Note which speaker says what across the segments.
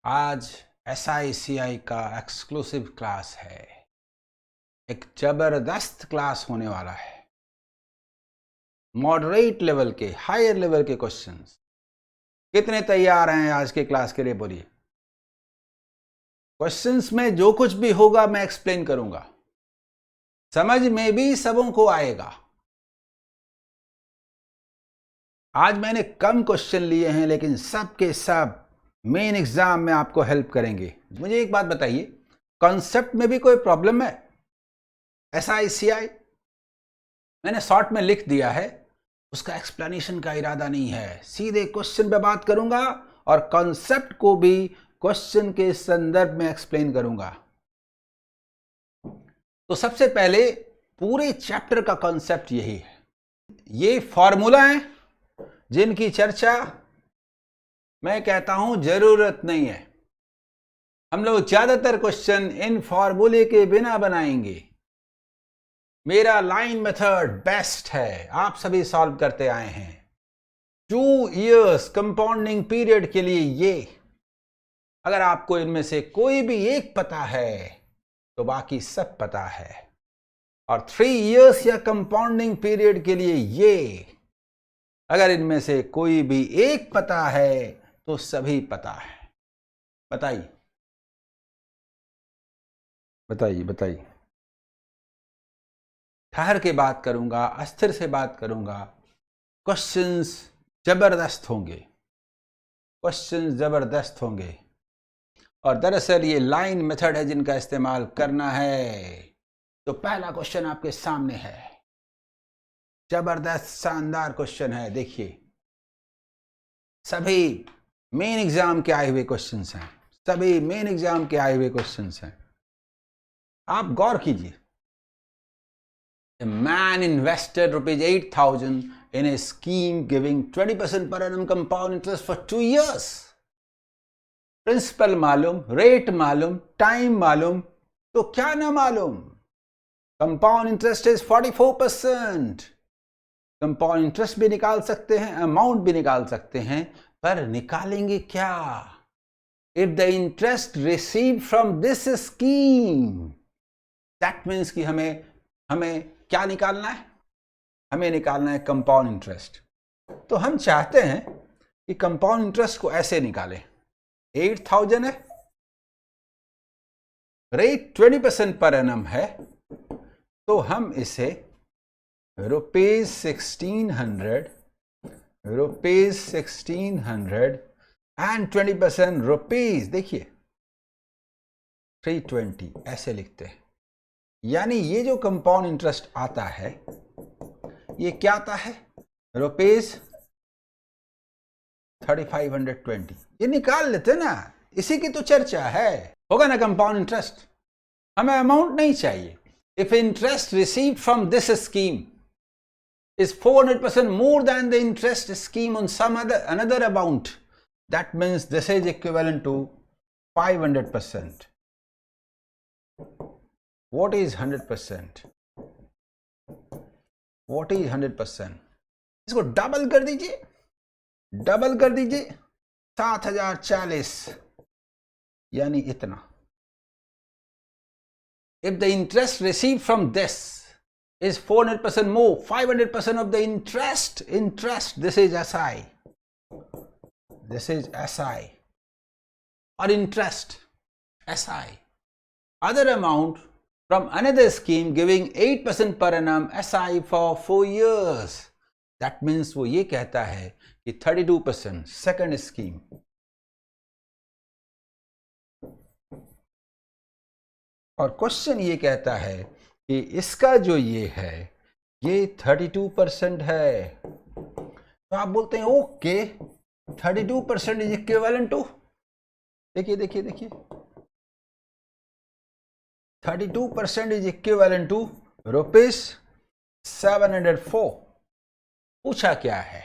Speaker 1: आज SICI का exclusive class है। एक जबरदस्त क्लास होने वाला है। मॉडरेट लेवल के, हायर लेवल के क्वेश्चंस। कितने तैयार हैं आज के क्लास के लिए? बोलिए। क्वेश्चंस में जो कुछ भी होगा मैं एक्सप्लेन करूंगा, समझ में भी सबों को आएगा। आज मैंने कम क्वेश्चन लिए हैं, लेकिन सब के सब मेन एग्जाम में आपको हेल्प करेंगे। मुझे एक बात बताइए, कॉन्सेप्ट में भी कोई प्रॉब्लम है? SICI मैंने शॉर्ट में लिख दिया है, उसका एक्सप्लेनेशन का इरादा नहीं है। सीधे क्वेश्चन पे बात करूंगा और कॉन्सेप्ट को भी क्वेश्चन के संदर्भ में एक्सप्लेन करूंगा। तो सबसे पहले पूरे चैप्टर का कॉन्सेप्ट यही है। ये फॉर्मूला है जिनकी चर्चा मैं कहता हूं जरूरत नहीं है। हम लोग ज्यादातर क्वेश्चन इन फॉर्मूले के बिना बनाएंगे। मेरा लाइन मेथड बेस्ट है, आप सभी सॉल्व करते आए हैं। 2 इयर्स कंपाउंडिंग पीरियड के लिए ये, अगर आपको इनमें से कोई भी एक पता है तो बाकी सब पता है। और 3 इयर्स या कंपाउंडिंग पीरियड के लिए ये, अगर इनमें से कोई भी एक पता है तो सभी पता है। बताइए बताइए बताइए। ठहर के बात करूंगा, अस्थिर से बात करूंगा। क्वेश्चंस जबरदस्त होंगे, क्वेश्चंस जबरदस्त होंगे। और दरअसल ये लाइन मेथड है जिनका इस्तेमाल करना है। तो पहला क्वेश्चन आपके सामने है, जबरदस्त शानदार क्वेश्चन है। देखिए, सभी मेन एग्जाम के आए हुए क्वेश्चंस हैं, सभी मेन एग्जाम के आए हुए क्वेश्चंस हैं। आप गौर कीजिए। A man invested ₹8,000 in a scheme giving 20% per annum compound interest for 2 years. Principal मालूम, रेट मालूम, टाइम मालूम, तो क्या ना मालूम? Compound interest is 44%। Compound interest भी निकाल सकते हैं, अमाउंट भी निकाल सकते हैं, पर निकालेंगे क्या? If the interest receive from this scheme, that means कि हमें क्या निकालना है? हमें निकालना है कंपाउंड इंटरेस्ट। तो हम चाहते हैं कि कंपाउंड इंटरेस्ट को ऐसे निकालें। 8,000 है, रेट 20% पर एनम है, तो हम इसे ₹1,600 एंड 20% रुपीज, देखिए 320 ऐसे लिखते हैं। यानी ये जो कंपाउंड इंटरेस्ट आता है, ये क्या आता है? ₹3,520। ये निकाल लेते ना, इसी की तो चर्चा है। होगा ना कंपाउंड इंटरेस्ट? हमें अमाउंट नहीं चाहिए। If interest received from this scheme is 400% more than the interest scheme on some another amount, that means this is equivalent to 500%. What is 100%? What is 100%? इसको डबल कर दीजिए, डबल कर दीजिए, 7,040, यानी इतना। If the interest received from this is 400% more, 500% of the interest, this is SI, this is SI, or interest, SI. Other amount from another scheme giving 8% per annum, SI for 4 years. That means वो ये कहता है कि 32% second scheme. और question ये कहता है कि इसका जो ये है, ये 32% है। तो आप बोलते हैं ओके, 32% इज इक्विवेलेंट टू, देखिए देखिए देखिए, 32% इज इक्विवेलेंट टू ₹704। पूछा क्या है?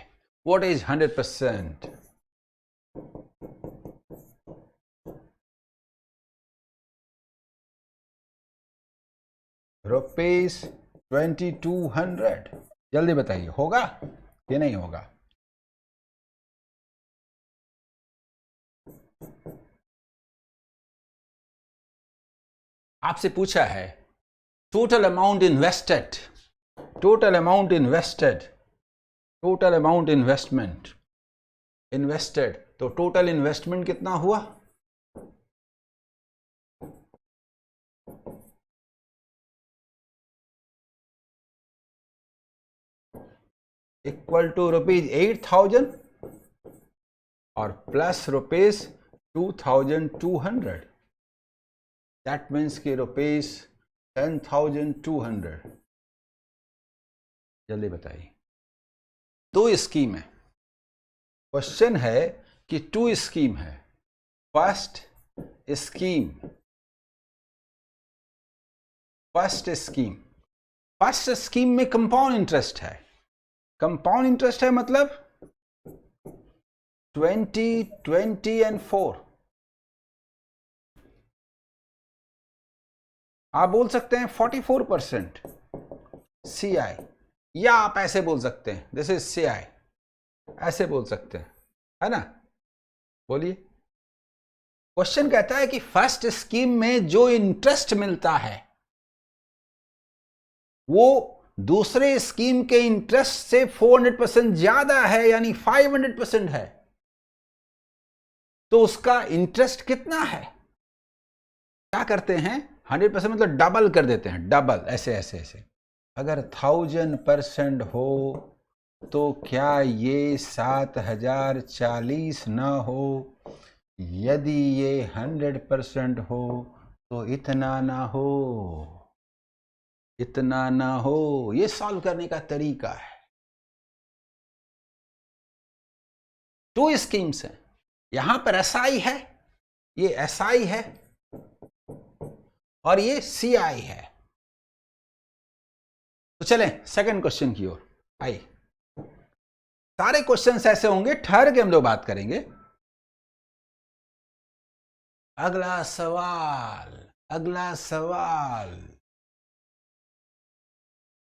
Speaker 1: What is 100%? ₹2,200। जल्दी बताइए, होगा कि नहीं होगा? आपसे पूछा है total amount invested, total amount invested, total amount investment invested, तो टोटल इन्वेस्टमेंट कितना हुआ? इक्वल टू ₹8,000 और प्लस ₹2,200, दैट मीन्स कि ₹10,200। जल्दी बताइए। 2 स्कीम है, क्वेश्चन है कि 2 स्कीम है। फर्स्ट स्कीम, फर्स्ट स्कीम में कंपाउंड इंटरेस्ट है। कंपाउंड इंटरेस्ट है मतलब 20, 20 and 4। आप बोल सकते हैं 44% CI, या आप ऐसे बोल सकते हैं दिस इज CI, ऐसे बोल सकते हैं, है ना? बोलिए। क्वेश्चन कहता है कि फर्स्ट स्कीम में जो इंटरेस्ट मिलता है वो दूसरे स्कीम के इंटरेस्ट से 400% ज्यादा है, यानी 500% है, तो उसका इंटरेस्ट कितना है? क्या करते हैं, 100% मतलब डबल कर देते हैं, डबल, ऐसे ऐसे ऐसे। अगर 1000% हो तो क्या ये 7040 ना हो? यदि ये 100% हो तो इतना ना हो, इतना ना हो। ये सॉल्व करने का तरीका है। 2 स्कीम्स हैं, यहां पर SI है, ये SI है और ये CI है। तो चलें सेकंड क्वेश्चन की ओर। आइए, सारे क्वेश्चंस ऐसे होंगे, ठहर के हम लोग बात करेंगे। अगला सवाल, अगला सवाल।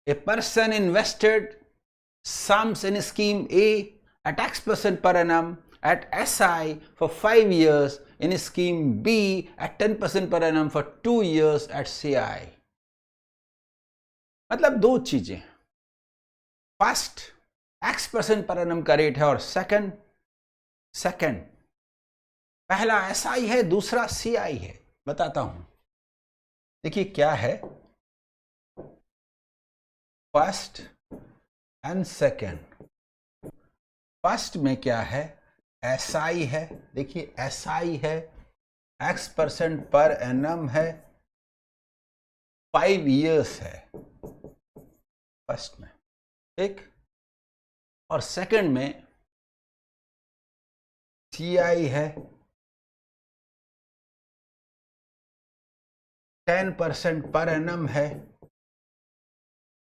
Speaker 1: A person invested sums in scheme A at X% per annum at SI for 5 years, in scheme B at 10% per annum for 2 years at CI। मतलब 2 चीजें, फर्स्ट X% पर annum का रेट है और सेकंड पहला SI है, दूसरा CI है। बताता हूं, देखिए क्या है, फर्स्ट एंड सेकंड। फर्स्ट में क्या है, SI है, देखिए SI है, X% पर एनम है, 5 years है फर्स्ट में, ठीक। और सेकंड में CI है, 10% पर एनम है,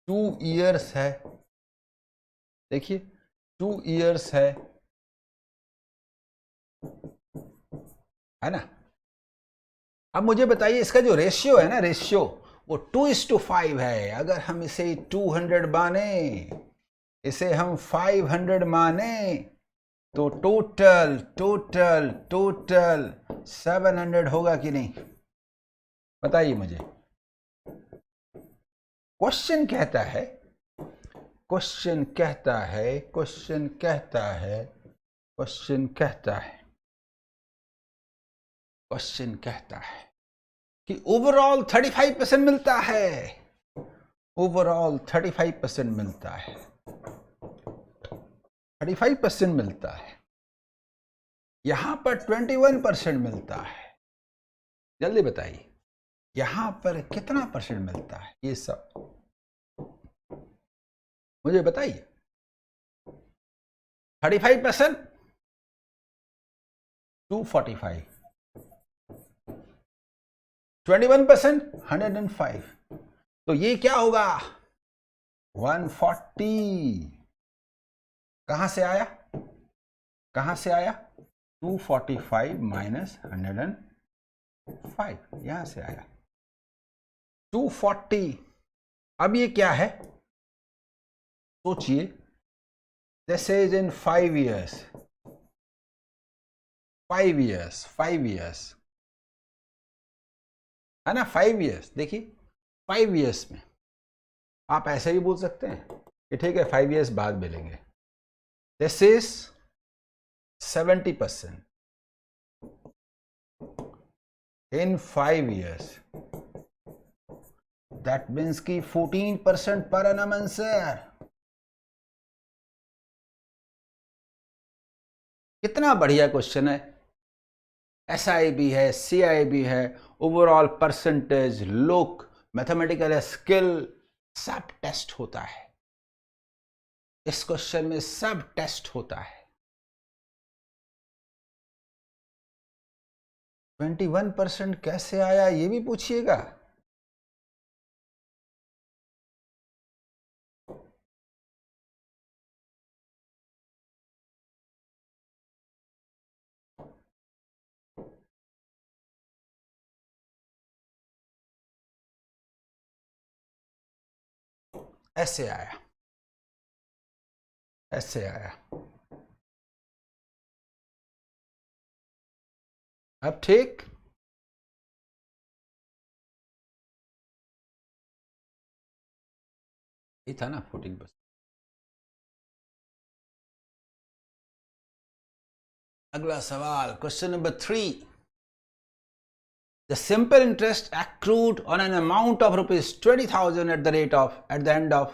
Speaker 1: 2 years है, देखिए 2 years है ना। अब मुझे बताइए इसका जो रेशियो है ना, रेशियो वो 2:5 है। अगर हम इसे 200 माने, इसे हम 500 माने, तो टोटल टोटल टोटल 700 होगा कि नहीं? बताइए मुझे। क्वेश्चन कहता है, क्वेश्चन कहता है, क्वेश्चन कहता है, क्वेश्चन कहता है, क्वेश्चन कहता है कि ओवरऑल 35% मिलता है, ओवरऑल 35% मिलता है, 35% मिलता है, यहां पर 21% मिलता है। जल्दी बताइए यहां पर कितना परसेंट मिलता है? ये सब मुझे बताइए। 35% 245, 21% 105, तो ये क्या होगा? 140। कहां से आया, कहां से आया? 245 माइनस 105, यहां से आया 240। अब ये क्या है, सोचिए। This is in 5 years, 5 years, 5 years। है ना, 5 years। देखिए 5 years में आप ऐसे भी बोल सकते हैं कि ठीक है 5 years बाद मिलेंगे। This is 70% in 5 years। That means की 14% पर एनम आंसर। कितना बढ़िया क्वेश्चन है। SIB है, CIB है, overall percentage, look, mathematical skill, सब टेस्ट होता है इस क्वेश्चन में, सब टेस्ट होता है। 21% कैसे आया ये भी पूछिएगा। ऐसे आया, ऐसे आया। अब ठीक, ये था ना 14%। अगला सवाल, question number 3। The simple interest accrued on an amount of rupees 20,000 at the end of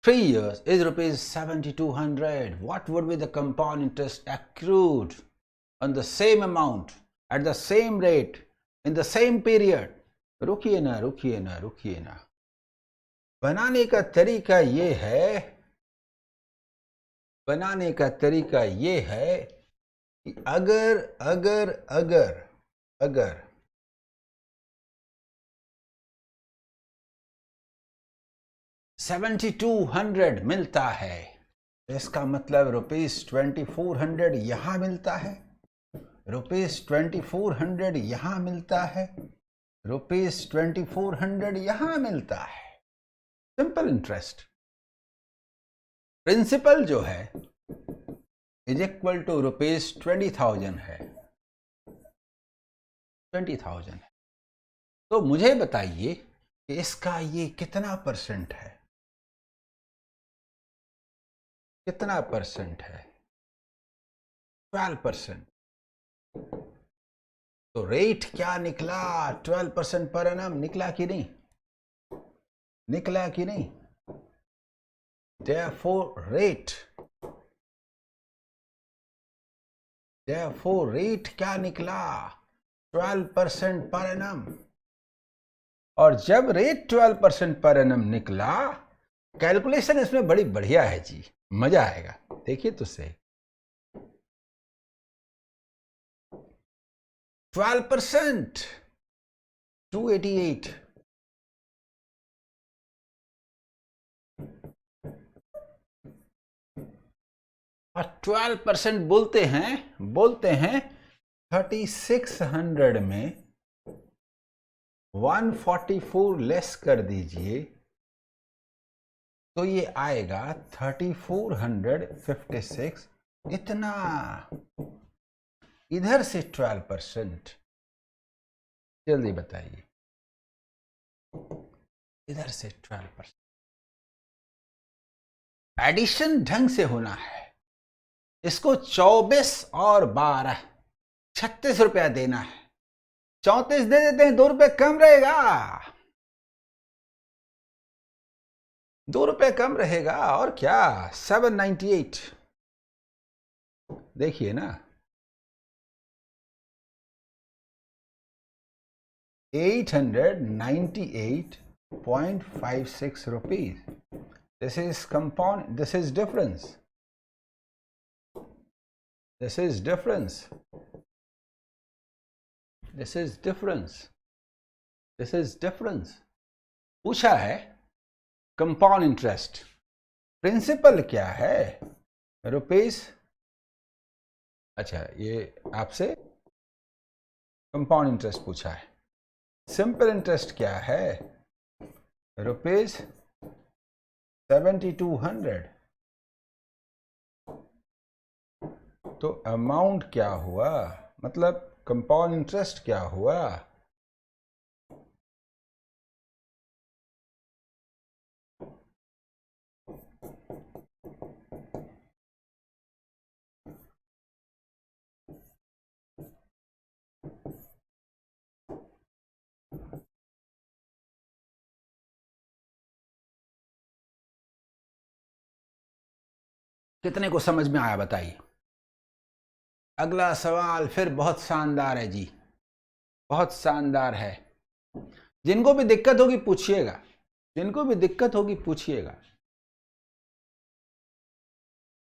Speaker 1: 3 years is rupees 7,200. What would be the compound interest accrued on the same amount at the same rate in the same period? रुकिए ना, रुकिए ना, रुकिए ना। बनाने का तरीका ये है, बनाने का तरीका ये है कि अगर अगर अगर अगर 7,200 मिलता है, इसका मतलब रुपीज 2,400 यहां मिलता है, रुपीज 2,400 यहां मिलता है, रुपीज 2,400 यहां मिलता है। Simple interest. प्रिंसिपल जो है इज इक्वल टू रुपीज 20,000 है, 20,000 है। तो मुझे बताइए कि इसका ये कितना परसेंट है, कितना परसेंट है? 12%। तो रेट क्या निकला? 12% पर एनम निकला कि नहीं? निकला कि नहीं? Therefore रेट क्या निकला? 12% पर एनम। और जब रेट 12% पर एनम निकला, कैलकुलेशन इसमें बड़ी बढ़िया है जी, मजा आएगा। देखिए तो सही, 12%, 288। और 12% बोलते हैं 3600 में 144 लेस कर दीजिए तो ये आएगा 3456। इतना, इधर से 12%। जल्दी बताइए, इधर से 12%। एडिशन ढंग से होना है। इसको 24 और 12 36 रुपया देना है। 34 दे देते हैं, 2 रुपए कम रहेगा, 2 रुपए कम रहेगा और क्या। 798 देखिए ना, 898.56 rupees. This is compound, this is difference, this is difference, this is difference, this is difference। पूछा है कंपाउंड इंटरेस्ट, प्रिंसिपल क्या है? रुपीस, अच्छा ये आपसे कंपाउंड इंटरेस्ट पूछा है। सिंपल इंटरेस्ट क्या है? रुपीज 7,200। तो अमाउंट क्या हुआ, मतलब कंपाउंड इंटरेस्ट क्या हुआ? कितने को समझ में आया बताइए। अगला सवाल फिर बहुत शानदार है जी, बहुत शानदार है। जिनको भी दिक्कत होगी पूछिएगा, जिनको भी दिक्कत होगी पूछिएगा।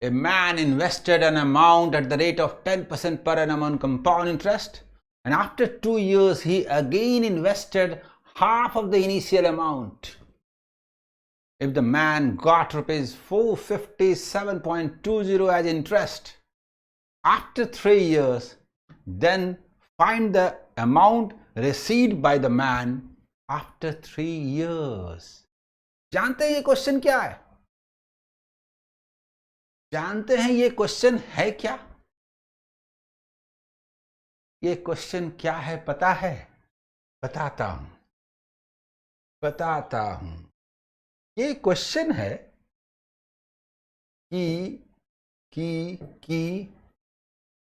Speaker 1: A man invested an amount at the rate of 10% per annum on compound interest, and after 2 years he again invested half of the initial amount. If the man got rupees 457.20 as interest after 3 years, then find the amount received by the man after 3 years. जानते हैं ये question क्या है? जानते हैं ये question है क्या? ये क्वेश्चन क्या है पता है? बताता हूं। ये क्वेश्चन है कि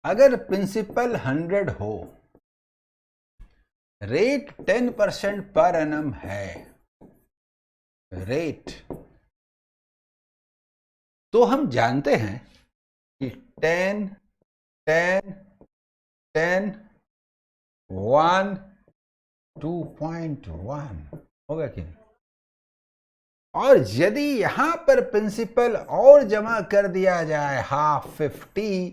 Speaker 1: अगर प्रिंसिपल 100 हो, रेट 10% पर एनम है, रेट, तो हम जानते हैं कि 10 10 10 1 2.1 होगा कि नहीं? और यदि यहां पर प्रिंसिपल और जमा कर दिया जाए हाफ 50,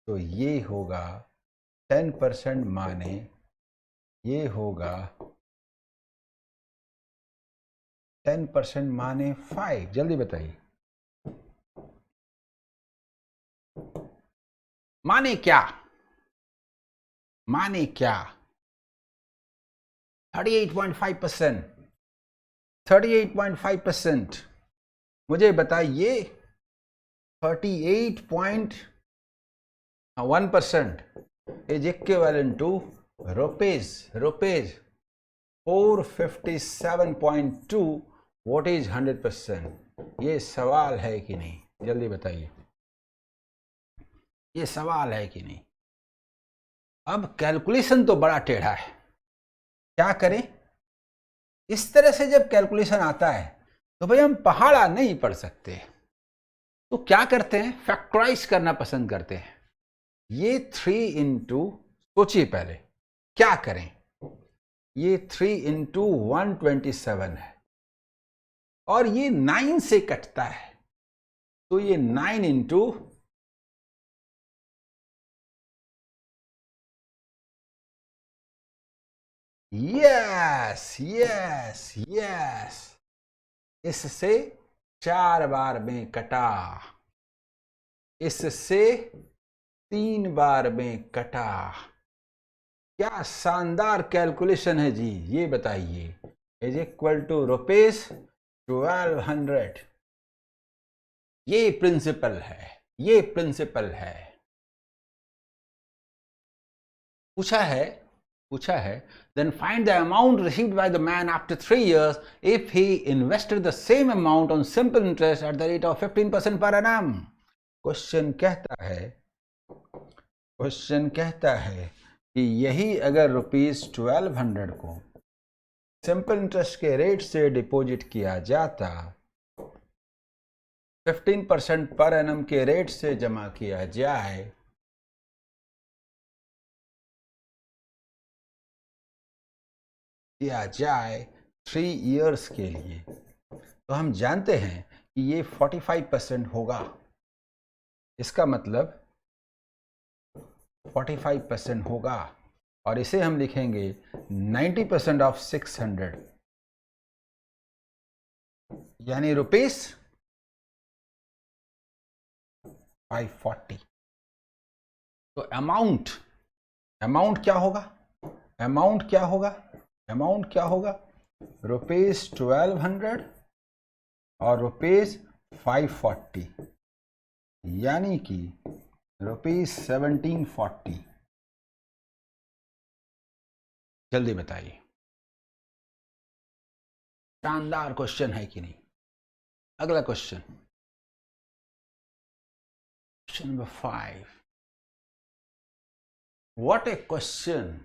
Speaker 1: तो ये होगा 10% माने ये होगा 10% माने 5। जल्दी बताइए, माने क्या? माने क्या? 38.5%, 38.5%। मुझे बताइए 38.1% is equivalent to rupees 457.2, what is 100%? ये सवाल है कि नहीं? जल्दी बताइए, ये सवाल है कि नहीं? अब कैलकुलेशन तो बड़ा टेढ़ा है, क्या करें? इस तरह से जब कैलकुलेशन आता है तो भाई हम पहाड़ा नहीं पढ़ सकते, तो क्या करते हैं? फैक्टराइज करना पसंद करते हैं। ये 3 इंटू, सोचिए पहले क्या करें, ये 3 इंटू 127 है और ये 9 से कटता है, तो ये 9 इंटू यस, इससे 4 बार में कटा, इससे 3 बार में कटा। क्या शानदार कैलकुलेशन है जी, ये बताइए। Is equal to rupees 1200। ये प्रिंसिपल है, ये प्रिंसिपल है। पूछा है then find the amount received by the man after 3 years if he invested the same amount on simple interest at the rate of 15% per annum. Question कहता है कि यही अगर रुपीज 1200 को सिंपल इंटरेस्ट के रेट से डिपॉजिट किया जाता, 15% पर एनम के रेट से जमा किया जाए, किया जाए 3 इयर्स के लिए, तो हम जानते हैं कि ये 45% होगा। इसका मतलब 45% होगा और इसे हम लिखेंगे 90% ऑफ 600, यानी रुपीस 540। तो अमाउंट क्या होगा? अमाउंट क्या होगा? रुपीज 1200 और रुपीज 540, यानी कि रुपीज 1740। जल्दी बताइए, शानदार क्वेश्चन है कि नहीं? अगला question number 5। What a question!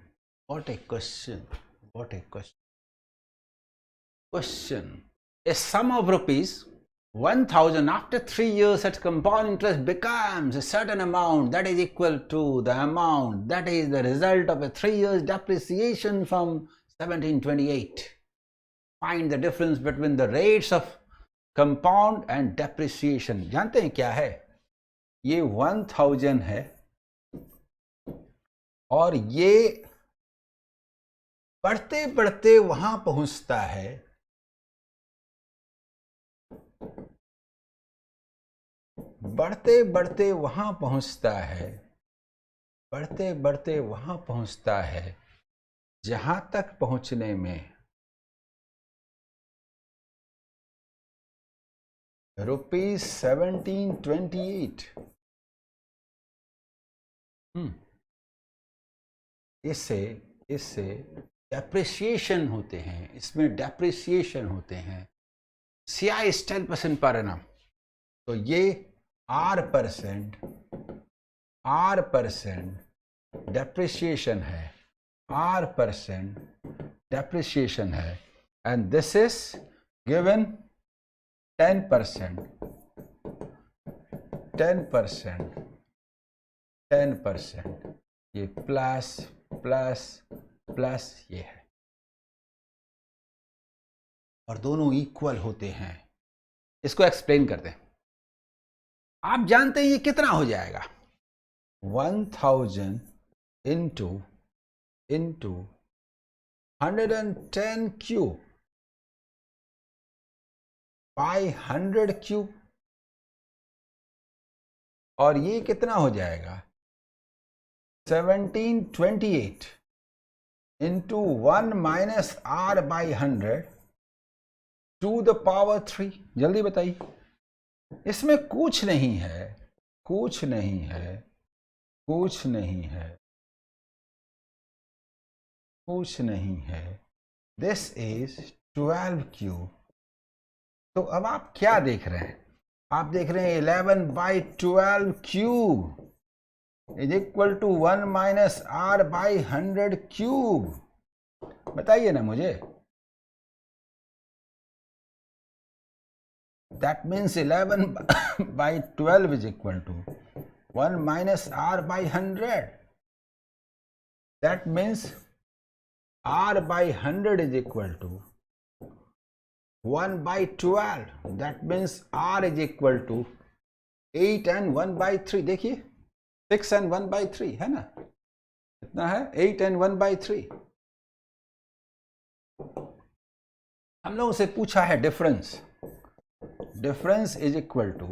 Speaker 1: Question. A sum of rupees 1000 after 3 years at compound interest becomes a certain amount that is equal to the amount that is the result of a 3 years depreciation from 1728. Find the difference between the rates of compound and depreciation. जानते हैं क्या है? ये 1000 है और ये बढ़ते बढ़ते वहां पहुंचता है बढ़ते बढ़ते वहां पहुंचता है जहां तक पहुंचने में रुपीज 1728 इससे डेप्रिसिएशन होते हैं, इसमें डेप्रिसिएशन होते हैं। CI is 10% per annum, तो ये R% डेप्रिसिएशन है, R% डेप्रिसिएशन है, and this is given 10%, 10%, ये प्लस प्लस प्लस ये है और दोनों इक्वल होते हैं। इसको एक्सप्लेन करते हैं। आप जानते हैं ये कितना हो जाएगा? 1000 इंटू 110 क्यूब बाई 100 क्यूब, और ये कितना हो जाएगा? 1728 into 1 minus R by 100 to the power 3। जल्दी बताइए। इसमें कुछ नहीं है। This is 12 cube. तो अब आप क्या देख रहे हैं? आप देख रहे हैं 11/12 cube is equal to 1 minus R by 100 cube. बताइए ना मुझे। That means 11/12 is equal to 1 minus R by 100. That means R by 100 is equal to 1/12. That means R is equal to 8 and 1/3. देखिए 6 and 1/3 है ना, कितना है? 8 and 1/3। हम लोगों से पूछा है difference is equal to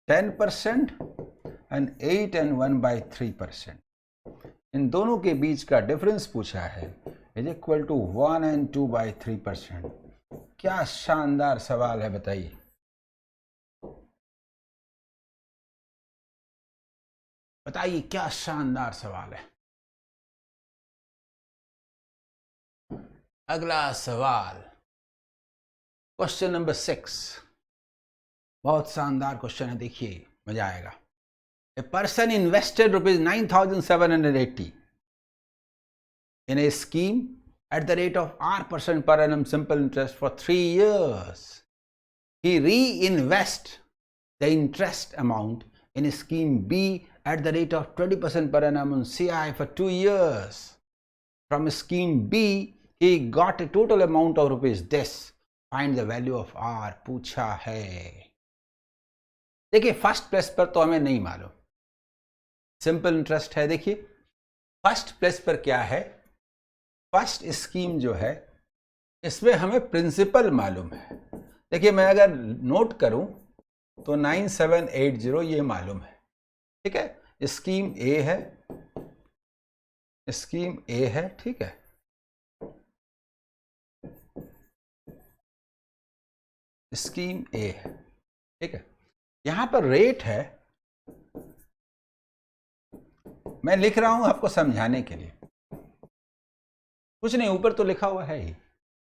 Speaker 1: 10% and 8 and 1/3%। इन दोनों के बीच का डिफरेंस पूछा है, इज इक्वल टू 1 and 2/3%। क्या शानदार सवाल है, बताइए। बताइए क्या शानदार सवाल है। अगला सवाल, क्वेश्चन नंबर 6। बहुत शानदार क्वेश्चन है, देखिए मजा आएगा। A person invested ₹9,780 in a scheme at the rate of R% per annum simple interest for 3 years. He reinvests the interest amount in scheme B at the rate of 20% per annum on CI for 2 years. From scheme B, he got a total amount of rupees this. Find the value of R पूछा है। देखिए first place पर तो हमें नहीं मालूम, simple interest है। देखिए फर्स्ट प्लेस पर क्या है? फर्स्ट स्कीम जो है इसमें हमें प्रिंसिपल मालूम है। देखिए मैं अगर नोट करूं तो 9780 ये मालूम है, ठीक है। स्कीम ए है, ठीक है। स्कीम ए है, ठीक है। यहां पर रेट है, मैं लिख रहा हूं आपको समझाने के लिए, कुछ नहीं, ऊपर तो लिखा हुआ है ही,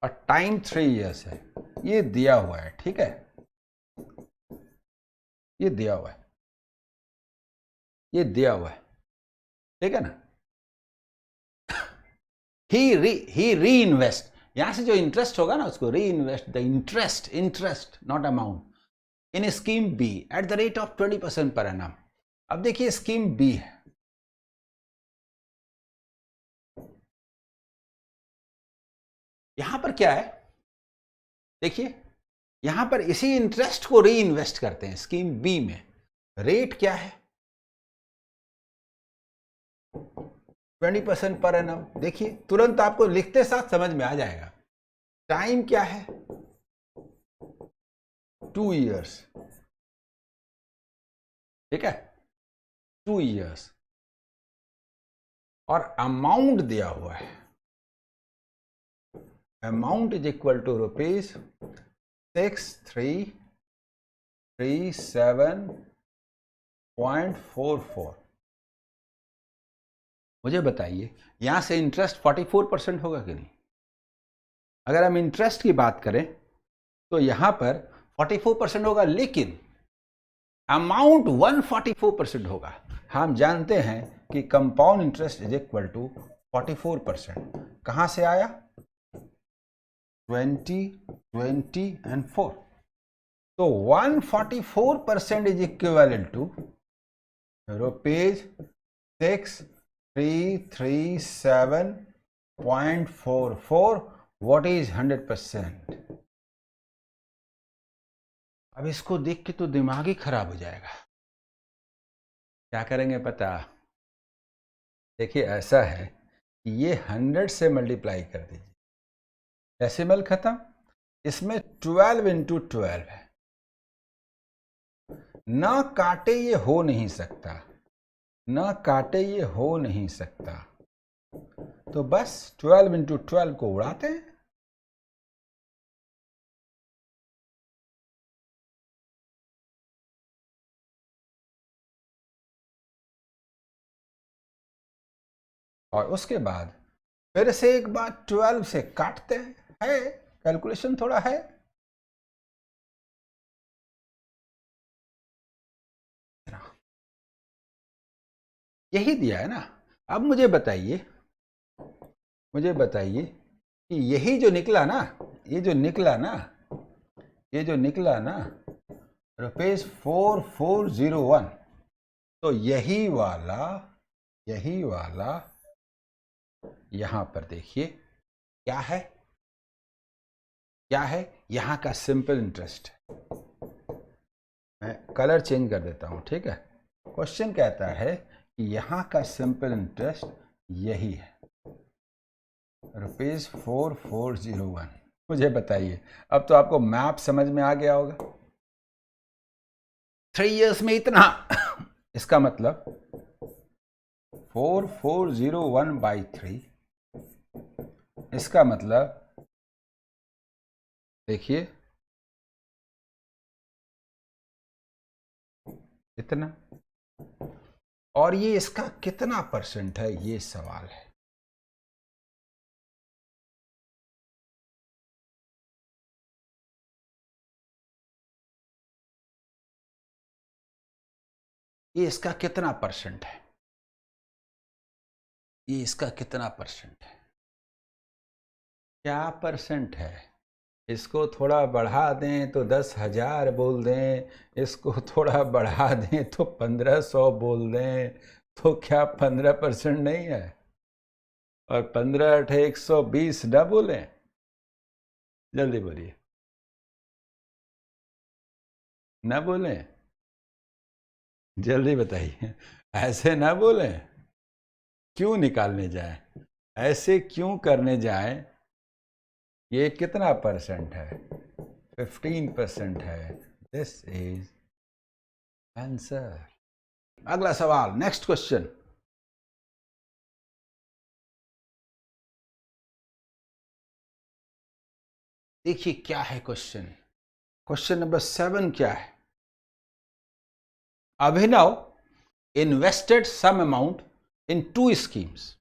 Speaker 1: और टाइम 3 इयर्स है। ये दिया हुआ है, ठीक है, ये दिया हुआ है, ठीक है ना। ही री इन्वेस्ट, यहां से जो इंटरेस्ट होगा ना उसको reinvest the interest not amount in scheme B at the rate of 20% per annum. अब देखिए स्कीम बी है, यहां पर क्या है, देखिए यहां पर इसी इंटरेस्ट को री इन्वेस्ट करते हैं स्कीम बी में। रेट क्या है 20% पर एनम। देखिए तुरंत आपको लिखते साथ समझ में आ जाएगा। टाइम क्या है 2 years, ठीक है 2 years, और अमाउंट दिया हुआ है, अमाउंट इज इक्वल टू ₹6337.44। मुझे बताइए यहां से इंटरेस्ट 44% होगा कि नहीं? अगर हम इंटरेस्ट की बात करें तो यहां पर 44% होगा, लेकिन अमाउंट 144% होगा। हम जानते हैं कि compound interest is equal to 44%। कहां से आया 20, 20 and 4। तो 144% is equivalent to ₹337.44। What is 100%? अब इसको देख के तो दिमाग ही खराब हो जाएगा। क्या करेंगे पता? देखिए ऐसा है कि ये 100 से मल्टीप्लाई कर दीजिए, डेसिमल खत्म, इसमें 12 into 12 है, ना काटे ये हो नहीं सकता, ना काटे ये हो नहीं सकता, तो बस 12 into 12 को उड़ाते हैं। और उसके बाद फिर से एक बार 12 से काटते हैं, है कैलकुलेशन थोड़ा है। यही दिया है ना। अब मुझे बताइए कि यही जो निकला ना, ये जो निकला ना ₹4401, तो यही वाला यहां पर देखिए क्या है यहां का सिंपल इंटरेस्ट। मैं कलर चेंज कर देता हूं, ठीक है। क्वेश्चन कहता है कि यहां का सिंपल इंटरेस्ट यही है ₹4401। मुझे बताइए, अब तो आपको मैप समझ में आ गया होगा। 3 years में इतना इसका मतलब 4401/3, इसका मतलब देखिए इतना, और ये इसका कितना परसेंट है ये सवाल है। ये इसका कितना परसेंट है, ये इसका कितना परसेंट है, क्या परसेंट है? इसको थोड़ा बढ़ा दें तो 10,000 बोल दें, इसको थोड़ा बढ़ा दें तो 1500 बोल दें, तो क्या 15% नहीं है? और 15 × 120 न बोलें? जल्दी बोलिए, न बोलें, जल्दी बताइए, ऐसे ना बोलें। क्यों निकालने जाएं, ऐसे क्यों करने जाएं? ये कितना परसेंट है? 15% है। This is answer. अगला सवाल, नेक्स्ट क्वेश्चन। देखिए क्या है क्वेश्चन। क्वेश्चन नंबर 7 क्या है? अभिनव invested some amount in 2 schemes.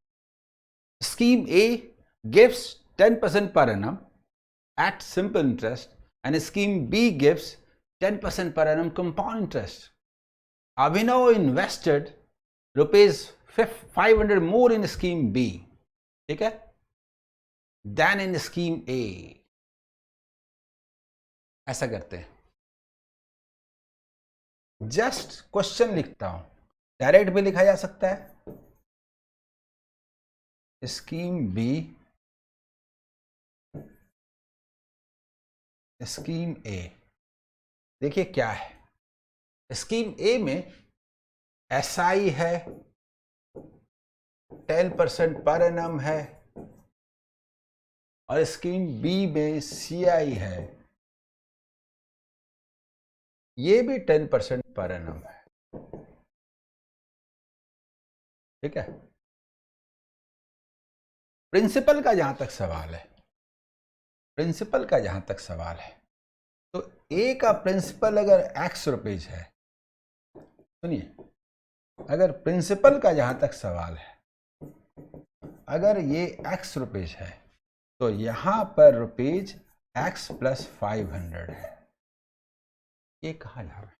Speaker 1: Scheme A gives 10% per annum at simple interest, and scheme B gives 10% per annum compound interest. Abhinav invested rupees 500 more in scheme B. ठीक है, then in scheme ए। ऐसा करते हैं, just question लिखता हूं, direct भी लिखा जा सकता है। स्कीम बी, स्कीम ए। देखिए क्या है, स्कीम ए में एसआई है, 10% पर एनम है, और स्कीम बी में सीआई है, ये भी 10% पर एनम है। ठीक है, प्रिंसिपल का जहां तक सवाल है, प्रिंसिपल का जहां तक सवाल है, तो ए का प्रिंसिपल अगर एक्स रुपीज है, सुनिए, अगर प्रिंसिपल का जहां तक सवाल है, अगर ये एक्स रुपीज है, तो यहां पर रुपीज एक्स प्लस 500 है। ये कहा जा रहा है,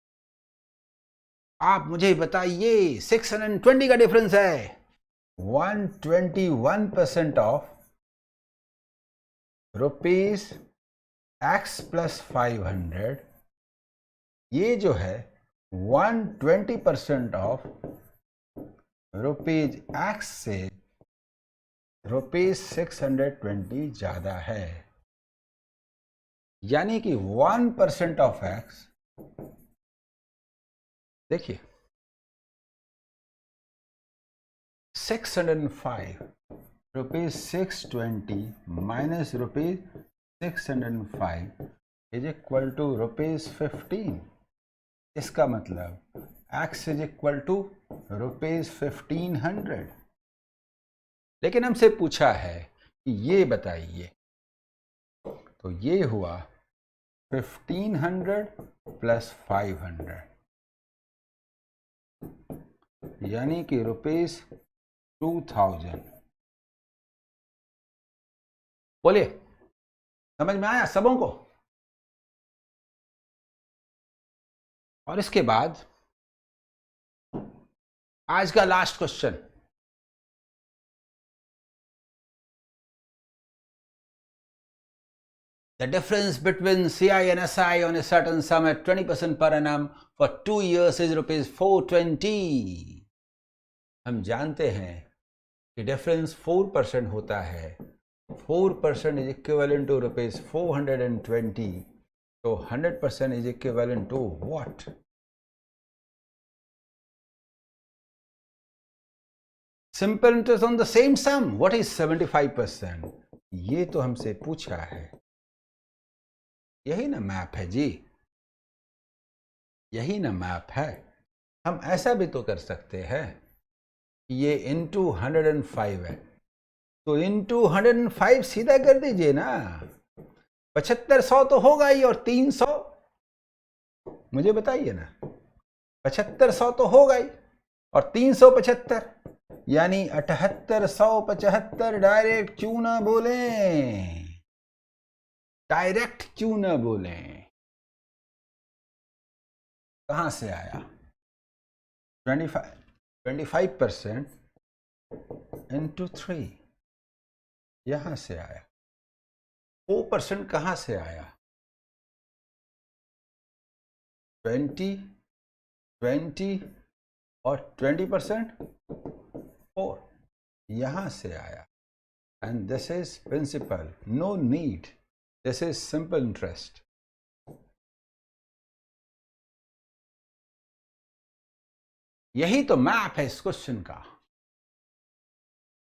Speaker 1: आप मुझे बताइए, 620 का डिफरेंस है, 121% ऑफ रुपीज एक्स प्लस 500, ये जो है 120% ऑफ रुपीज एक्स से रुपीज 620 ज्यादा है, यानी कि 1% ऑफ एक्स, देखिए 605 rupees 620 minus rupees 605 is equal to rupees 15। इसका मतलब x is equal to rupees 1500। लेकिन हमसे पूछा है कि ये बताइए, तो ये हुआ 1500 प्लस 500, यानी कि रुपीज 2000। बोलिए, समझ में आया सबों को? और इसके बाद आज का last question, the difference between CI and SI on a certain sum at 20% per annum for 2 years is rupees 420। हम जानते हैं कि डिफरेंस 4% होता है, 4% is equivalent to rupees 420, so 100% is equivalent to what? Simple interest on the same sum, what is 75%? ये तो हमसे पूछा है, यही ना मैप है जी, यही ना मैप है। हम ऐसा भी तो कर सकते हैं, ये इंटू 105 है, तो इंटू 105 सीधा कर दीजिए ना, 7500 तो होगा ही, और 300 मुझे बताइए ना, 7500 तो होगा ही, और 375 यानी 7875। डायरेक्ट क्यों ना बोले, डायरेक्ट क्यों ना बोले, कहां से आया? 25% इंटू 3 यहां से आया। 4% कहां से आया? 20 और 20% 4 यहां से आया। And this is principal, no need, this is simple interest. यही तो मैप है इस क्वेश्चन का।